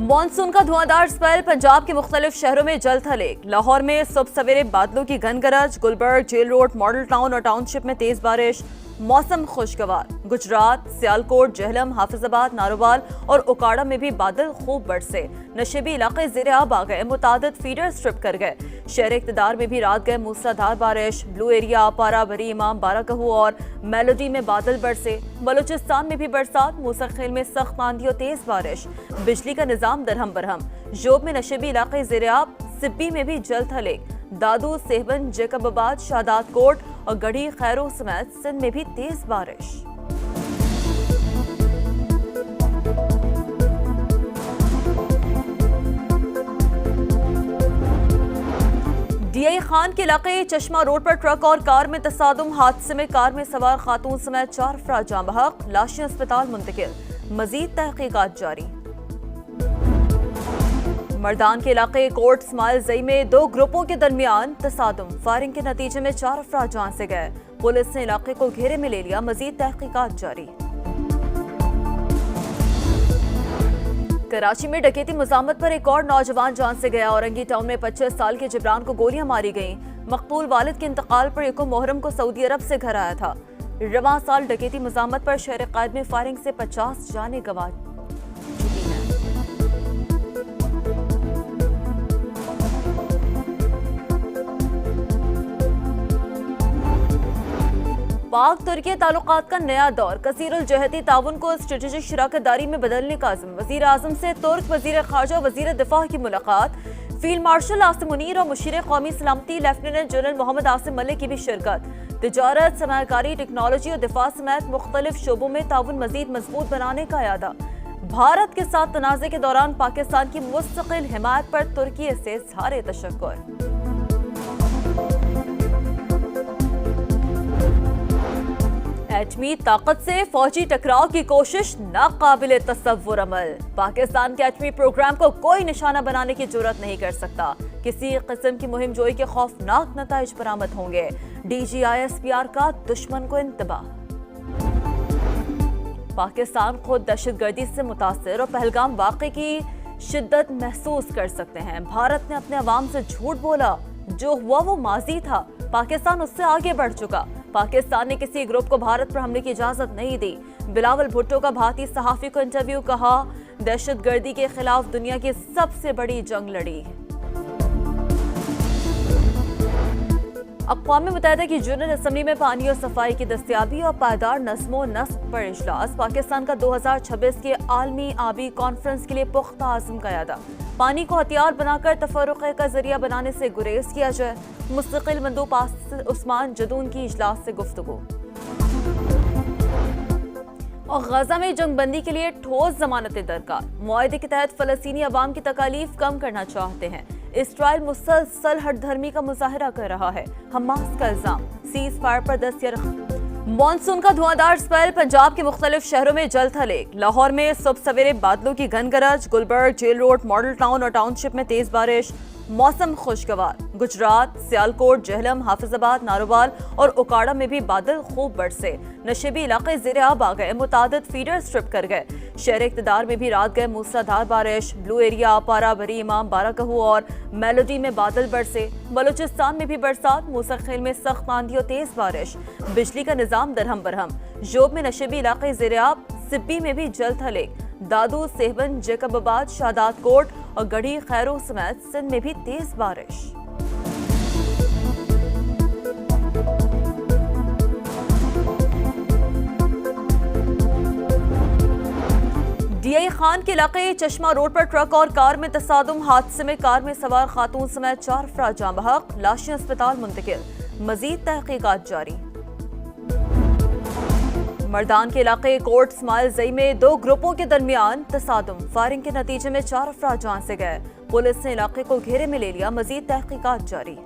Monsoon का धुआंधार spell Punjab के मुख्तलिफ शहरों में जल थले। लाहौर में सुबह सवेरे बादलों की घनगरज, Gulberg, jail road, model town और टाउनशिप में तेज बारिश, मौसम खुशगवार। गुजरात, सियालकोट, जहलम, हाफिजाबाद, नारोवाल और उकाड़ा में भी बादल खूब बरसे। नशेबी इलाके ज़ेरे आब आ गए, मुतादिद फीडर स्ट्रिप कर गए। शहर इक़्तिदार में भी रात गए मूसलाधार बारिश। ब्लू एरिया, आपारा, बरी इमाम, बाराकहू और मेलोडी में बादल बरसे। बलूचिस्तान में भी बरसात, मूसलखेल में सख्त आंधी और तेज बारिश। बिजली का निजाम दरहम बरहम। जोब में नशेबी इलाके ज़ेरे आब, सिब्बी में भी जल थले। दादू, सेहबन, जैकबाबाद, शादात कोट और गढ़ी खैरो समेत सिंध में भी तेज बारिश। डीआई खान के इलाके चश्मा रोड पर ट्रक और कार में तसादुम। हादसे में कार में सवार खातून समेत 4 अफराद जाँ बहक, लाशें अस्पताल मुंतकिल। मजीद तहकीकात जारी। मर्दान के इलाके कोट स्माइल जई में 2 ग्रुपों के दरमियान तसादुम। फायरिंग के नतीजे में 4 अफराद जान से गए। पुलिस ने इलाके को घेरे में ले लिया। मजीद तहकीकात जारी। कराची में डकैती मज़ामत पर एक और नौजवान जान से गया। औरंगी टाउन में 25 साल के जिब्रान को गोलियां मारी गईं। मकतूल वालिद के इंतकाल पर 1 मुहर्रम को सऊदी अरब से घर आया था। रवां साल डकैती मज़ामत पर शहर क़ायद में फायरिंग से 50 जानें गंवा चुकी हैं। पाक तुर्की ताल्लुकात का नया दौर। कसीरुल जहती ताउन को स्ट्रेटेजिक शराकतदारी में बदलने का अज़्म। वज़ीर आज़म से तुर्क वज़ीर ख़ारजा वज़ीर दिफ़ा की मुलाकात। फील्ड मार्शल आसिम मुनीर और मुशीर कौमी सलामती लेफ्टिनेंट जनरल मोहम्मद आसिम मलिक की भी शिरकत। तिजारत, सरमायाकारी, टेक्नोलॉजी और दिफा समेत मुख्तलिफ शोबों में ताउन मज़ीद मजबूत बनाने का इरादा। भारत के साथ तनाज़े के दौरान पाकिस्तान की मुस्तकिल हिमायत पर तुर्की से इज़हार तशक्कुर। एटमी ताकत से फौजी टकराव की कोशिश नाकाबिले तसव्वुर अमल। पाकिस्तान के एटमी प्रोग्राम को कोई निशाना बनाने की जुर्रत नहीं कर सकता। किसी किस्म की मुहिम जोई के खौफनाक नताइज बरामद होंगे। DGISPR का दुश्मन को इंतबाह। पाकिस्तान खुद दहशतगर्दी से मुतासिर और पहलगाम वाक़े की शिद्दत महसूस कर सकते हैं। भारत ने अपने अवाम से झूठ बोला, जो हुआ वो माजी था। पाकिस्तान उससे आगे बढ़ चुका। पाकिस्तान ने किसी ग्रुप को भारत पर हमले की इजाजत नहीं दी। बिलावल भुट्टो का भारतीय सहाफी को इंटरव्यू। कहा, दहशतगर्दी के खिलाफ दुनिया की सबसे बड़ी जंग लड़ी। अक़वाम मुत्तहिदा की जनरल असम्बली में पानी और सफाई की दस्तयाबी और पायदार नस्मो नस्ब पर इजलास। पाकिस्तान का 2026 के आलमी आबी कॉन्फ्रेंस के लिए पुख्ता आज़म का इरादा। पानी को हथियार बनाकर तफर्रुक़ का जरिया बनाने से गुरेज किया जाए। मुस्तकिल मंदूब उस्मान जदून की इजलास से गुफ्तगू। और गजा में जंगबंदी के लिए ठोस जमानतें दरकार। मुआहदे के तहत फ़लस्तीनी अवाम की तकालीफ कम करना चाहते हैं। इसराइल मुसलसल हठधर्मी का मुजाहरा कर रहा है। हमास का इल्जाम। सीज फायर पर दस्तयार। मॉनसून का धुआंधार स्पेल पंजाब के मुख्तलिफ शहरों में जल थले। लाहौर में सुबह सवेरे बादलों की घनगरज, Gulberg, jail road, model town और टाउनशिप में तेज बारिश, मौसम खुशगवार। गुजरात, सियालकोट, जहलम, हाफिजाबाद, नारोवाल और उकाड़ा में भी बादल खूब बरसे। नशेबी इलाके ज़ेरे आब आ गए, मुतादिद फीडर स्ट्रिप कर गए। शहर इक़्तिदार में भी रात गए मूसलाधार बारिश। ब्लू एरिया, आपारा, बरी इमाम, बाराकहू और मेलोडी में बादल बरसे। बलूचिस्तान में भी बरसात, मूसलखेल में सख्त आंधी और तेज बारिश। बिजली का निजाम दरहम बरहम। जोब में नशेबी इलाके ज़ेरे आब, सिब्बी में भी जल थले। दादू, सेहबन, जैकबाबाद, शादात कोट और गढ़ी खैरो समेत सिंध में भी तेज बारिश। डीआई खान के इलाके चश्मा रोड पर ट्रक और कार में तसादुम। हादसे में कार में सवार खातून समेत 4 अफराद जाँ बहक, लाशें अस्पताल मुंतकिल। मजीद तहकीकात जारी। मर्दान के इलाके कोट स्माइल जई में 2 ग्रुपों के दरमियान तसादुम। फायरिंग के नतीजे में 4 अफराद जान से गए। पुलिस ने इलाके को घेरे में ले लिया। मजीद तहकीकात जारी।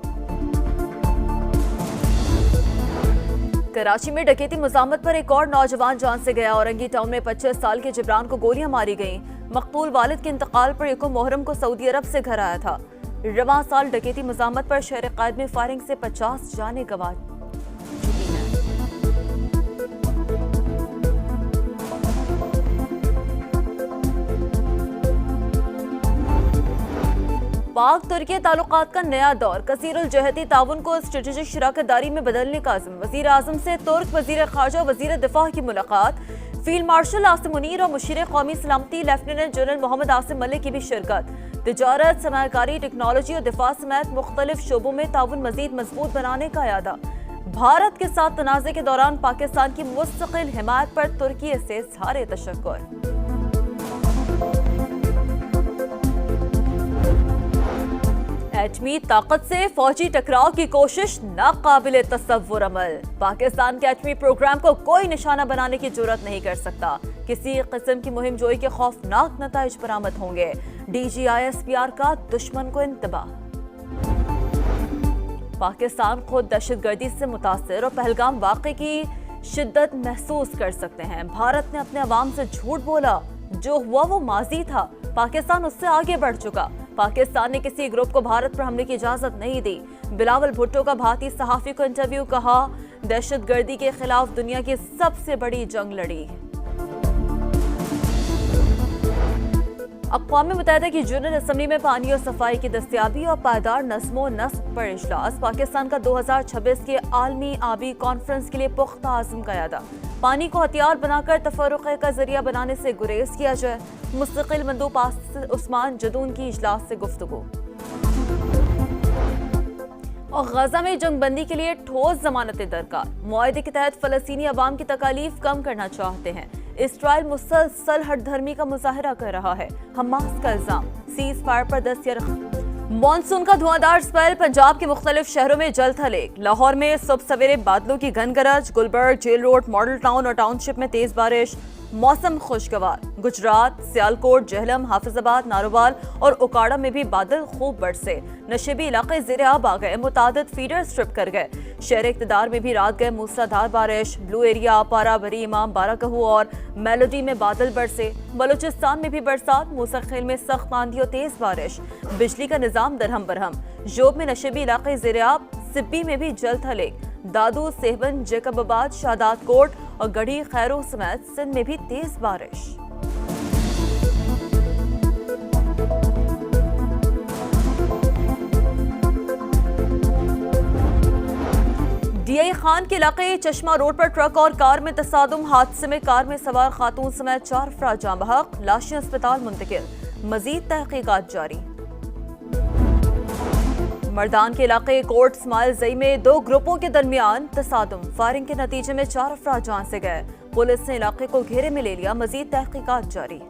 कराची में डकैती मज़ामत पर एक और नौजवान जान से गया। औरंगी टाउन में 25 साल के जिब्रान को गोलियां मारी गईं। मकतूल वालिद के इंतकाल पर 1 मुहर्रम को सऊदी अरब से घर आया था। रवां साल डकैती मज़ामत पर शहर क़ायद में फायरिंग से 50 जानें गंवा चुकी हैं। पाक तुर्की ताल्लुकात का नया दौर, कसीरुल जहती ताउन को स्ट्रेटेजिक शराकतदारी में बदलने का अज़्म। वज़ीर आज़म से तुर्क वज़ीर ख़ारजा वज़ीर दिफा की मुलाकात। फील्ड मार्शल आसिम मुनीर और मुशीर कौमी सलामती लेफ्टिनेंट जनरल मोहम्मद आसिम मलिक की भी शिरकत। तिजारत, सरमायाकारी, टेक्नोलॉजी और दिफा समेत मुख्तलिफ शोबों में ताउन मजीद मजबूत बनाने का इरादा। भारत के साथ तनाज़े के दौरान पाकिस्तान की मुस्तकिल हिमायत पर तुर्की से इज़हार तशक्कुर। एटमी ताकत से फौजी टकराव की कोशिश नाकाबिले तसव्वुर अमल। पाकिस्तान के एटमी प्रोग्राम को कोई निशाना बनाने की जुर्रत नहीं कर सकता। किसी किस्म की मुहिम जोई के खौफनाक नताइज बरामद होंगे। DGISPR का दुश्मन को इंतबाह। पाकिस्तान खुद दहशतगर्दी से मुतासिर और पहलगाम वाक़े की शिद्दत महसूस कर सकते हैं। भारत ने अपने अवाम से झूठ बोला, जो हुआ वो माजी था। पाकिस्तान उससे आगे बढ़ चुका। पाकिस्तान ने किसी ग्रुप को भारत पर हमले की इजाजत नहीं दी। बिलावल भुट्टो का भारतीय सहाफी को इंटरव्यू, कहा दहशतगर्दी के खिलाफ दुनिया की सबसे बड़ी जंग लड़ी। अक़वाम मुत्तहिदा की जनरल असम्बली में पानी और सफाई की दस्तयाबी और पायदार नज़्मो नस्क पर इजलास। पाकिस्तान का 2026 के आलमी आबी कॉन्फ्रेंस के लिए पुख्ता आज़म का इरादा। पानी को हथियार बनाकर तफर्रुक़ का जरिया बनाने से गुरेज किया जाए। मुस्तकिल मंदूब उस्मान जदून की इजलास से गुफ्तगू। और गजा में जंगबंदी के लिए ठोस जमानतें दरकार। मुआहदे के तहत फ़लस्तीनी अवाम की तकालीफ कम करना चाहते हैं। इसराइल मुसलसल हठधर्मी का मुजाहरा कर रहा है। हमास का इल्जाम, सीज फायर पर दस्तयार। मॉनसून का धुआंधार स्पेल पंजाब के मुख्तलिफ शहरों में जल थले। लाहौर में सुबह सवेरे बादलों की घनगरज। Gulberg, jail road, model town और टाउनशिप में तेज बारिश। मौसम खुशगवार। गुजरात, सियालकोट, जहलम, हाफिजाबाद, नारोवाल और उकाड़ा में भी बादल खूब बरसे। नशेबी इलाके ज़ेरे आब आ गए। मुतादिद फीडर स्ट्रिप कर गए। शहर इक़्तिदार में भी रात गए मूसलाधार बारिश। ब्लू एरिया, पारा, बरी, इमाम, बाराकहू और मेलोडी में बादल बरसे। बलूचिस्तान में भी बरसात। मूसाखेल में सख्त आंधी और तेज बारिश। बिजली का निज़ाम दरहम बरहम। जोब में नशेबी इलाके ज़ेरे आब। सिब्बी में भी जल थले। दादू, सेहबन, जैकबाबाद, शादात कोट और गढ़ी खैरो समेत सिंध में भी तेज बारिश। DI खान के इलाके चश्मा रोड पर ट्रक और कार में तसादुम। हादसे में कार में सवार खातून समेत 4 अफराद जाँ बहक। लाशें अस्पताल मुंतकिल। मजीद तहकीकात जारी। मर्दान के इलाके कोट स्माइल जई में 2 ग्रुपों के दरमियान तसादुम। फायरिंग के नतीजे में 4 अफराद जान से गए। पुलिस ने इलाके को घेरे में ले लिया। मजीद तहकीकात जारी।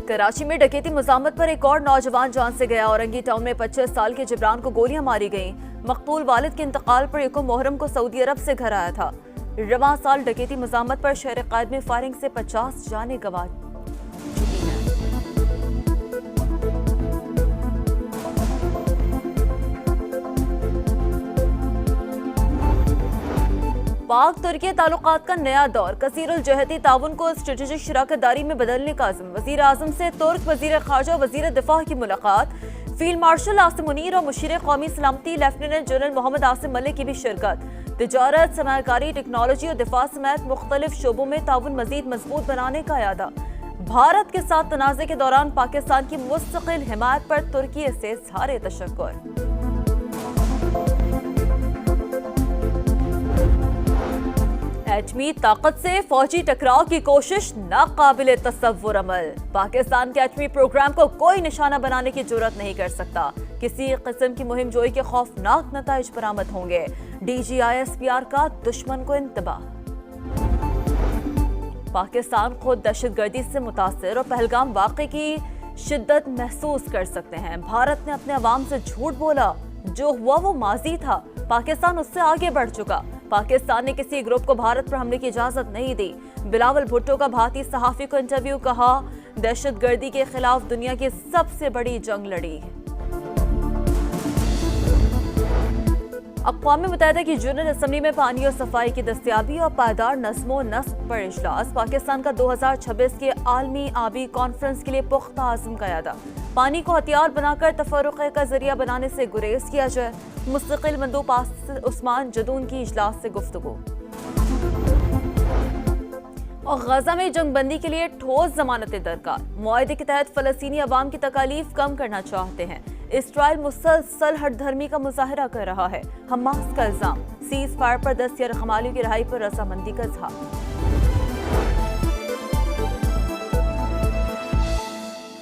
कराची में डकैती मज़ामत पर एक और नौजवान जान से गया। औरंगी टाउन में 25 साल के जिब्रान को गोलियां मारी गईं। मकतूल वालिद के इंतकाल पर 1 मुहर्रम को सऊदी अरब से घर आया था। रवां साल डकैती मज़ामत पर शहर कायद में फायरिंग से 50 जानें गंवा चुकी हैं। पाक तुर्की ताल्लुकात का नया दौर, कसीरुल जहती ताउन को स्ट्रेटेजिक शराकतदारी में बदलने का अज़्म। वज़ीर आज़म से तुर्क वज़ीर ख़ारजा वज़ीर दिफा की मुलाकात। फील्ड मार्शल आसिम मुनीर और मुशीर कौमी सलामती लेफ्टिनेंट जनरल मोहम्मद आसिम मलिक की भी शिरकत। तिजारत, सरमायाकारी, टेक्नोलॉजी और दिफा समेत मुख्तलिफ शोबों में ताउन मजीद मजबूत बनाने का इरादा। भारत के साथ तनाज़े के दौरान पाकिस्तान की मुस्तकिल हिमायत पर तुर्की से इज़हार तशक्कुर। एटमी ताकत से फौजी टकराव की कोशिश नाकाबिले तसव्वुर अमल। पाकिस्तान के एटमी प्रोग्राम को कोई निशाना बनाने की जुर्रत नहीं कर सकता। किसी किस्म की मुहिम जोई के खौफनाक नताइज बरामद होंगे। DGISPR का दुश्मन को इंतबाह। पाकिस्तान खुद दहशतगर्दी से मुतासिर और पहलगाम वाक़े की शिद्दत महसूस कर सकते हैं। भारत ने अपने अवाम से झूठ बोला, जो हुआ वो माजी था। पाकिस्तान उससे आगे बढ़ चुका। पाकिस्तान ने किसी ग्रुप को भारत पर हमले की इजाजत नहीं दी। बिलावल भुट्टो का भारतीय सहाफी को इंटरव्यू, कहा दहशतगर्दी के खिलाफ दुनिया की सबसे बड़ी जंग लड़ी। अक़वाम मुत्तहिदा की जनरल असम्बली में पानी और सफाई की दस्तयाबी और पायदार नज़्मो नस्क पर इजलास। पाकिस्तान का 2026 के आलमी आबी कॉन्फ्रेंस के लिए पुख्ता आज़म का इरादा। पानी को हथियार बनाकर तफर्रुक़ का जरिया बनाने से गुरेज किया जाए। मुस्तकिल मंदूब उस्मान जदून की इजलास से गुफ्तगू। और गजा में जंगबंदी के लिए ठोस जमानतें दरकार। मुआहदे के तहत फलस्तीनी अवाम की तकालीफ कम करना चाहते हैं। इसराइल मुसलसल हठधर्मी का मुजाहरा कर रहा है। हमास का इल्जाम, सीज फायर पर 10 यरगमालियों की रिहाई पर रजामंदी का इजहार।